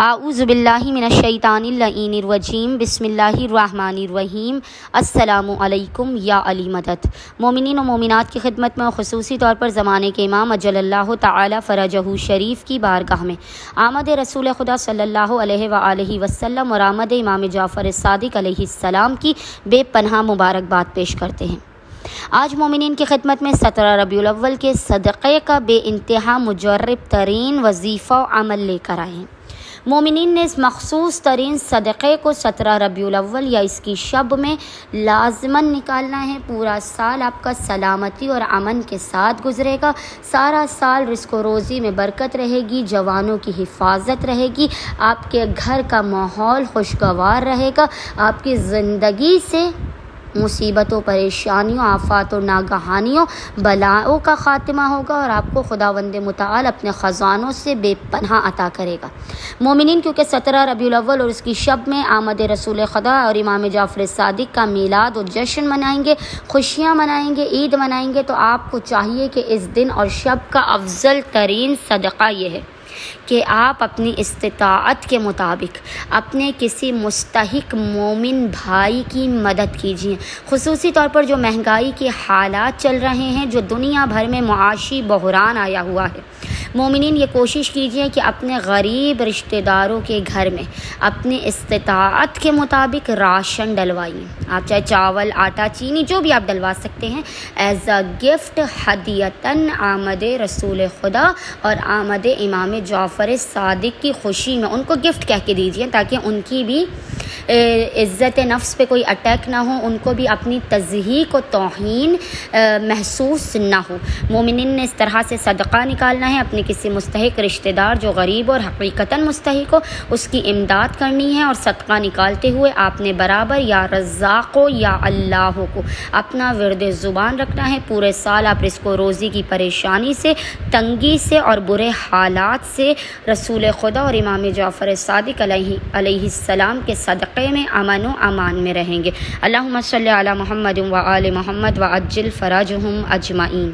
اعوذ باللہ من الشیطان اللعین الرجیم بسم اللہ الرحمن الرحیم۔ السلام علیکم یا علی مدد۔ مومنین و مومنات کی خدمت میں اور خصوصی طور پر زمانے کے امام اجل اللہ تعالی فرجہ شریف کی بارگاہ میں آمد رسول خدا صلی اللہ علیہ وآلہ وسلم اور آمد امام جعفر صادق علیہ السلام کی بے پناہ مبارکباد پیش کرتے ہیں۔ آج مومنین کی خدمت میں 17 ربیع الاول کے صدقے کا بے انتہا مجرب ترین وظیفہ و عمل لے کر آئے ہیں۔ مومنین نے اس مخصوص ترین صدقے کو 17 ربیع الاول یا اس کی شب میں لازماً نکالنا ہے۔ پورا سال آپ کا سلامتی اور امن کے ساتھ گزرے گا۔ سارا سال رزق و روزی میں برکت رہے گی، جوانوں کی حفاظت رہے گی، آپ کے گھر کا ماحول خوشگوار رہے گا، آپ کی زندگی سے مصیبتوں، پریشانیوں، آفات و ناگہانیوں، بلاؤں کا خاتمہ ہوگا اور آپ کو خداوند متعال اپنے خزانوں سے بے پناہ عطا کرے گا۔ مومنین کیونکہ 17 ربیع الاول اور اس کی شب میں آمد رسول خدا اور امام جعفر صادق کا میلاد اور جشن منائیں گے، خوشیاں منائیں گے، عید منائیں گے، تو آپ کو چاہیے کہ اس دن اور شب کا افضل ترین صدقہ یہ ہے کہ آپ اپنی استطاعت کے مطابق اپنے کسی مستحق مومن بھائی کی مدد کیجیے۔ خصوصی طور پر جو مہنگائی کے حالات چل رہے ہیں، جو دنیا بھر میں معاشی بحران آیا ہوا ہے، مومنین یہ کوشش کیجیے کہ اپنے غریب رشتہ داروں کے گھر میں اپنی استطاعت کے مطابق راشن ڈلوائیے۔ آپ چاہے چاول، آٹا، چینی جو بھی آپ ڈلوا سکتے ہیں، ایز اے گفٹ ہدیتاً آمد رسول خدا اور آمد امام جعفر صادق کی خوشی میں ان کو گفٹ کہہ کے دیجیے، تاکہ ان کی بھی عزت نفس پہ کوئی اٹیک نہ ہو، ان کو بھی اپنی تضحیک و توہین محسوس نہ ہو۔ مومنین نے اس طرح سے صدقہ نکالنا ہے، اپنے کسی مستحق رشتہ دار جو غریب اور حقیقتاً مستحق ہو اس کی امداد کرنی ہے، اور صدقہ نکالتے ہوئے آپ نے برابر یا رزاق و یا اللہ کو اپنا ورد زبان رکھنا ہے۔ پورے سال آپ رزق و روزی کی پریشانی سے، تنگی سے اور برے حالات سے رسول خدا اور امام جعفر صادق علیہ السلام کے صدقے میں امن و امان میں رہیں گے۔ اللہم صلی علی محمد و آل محمد وعجل فرجہم اجمعین۔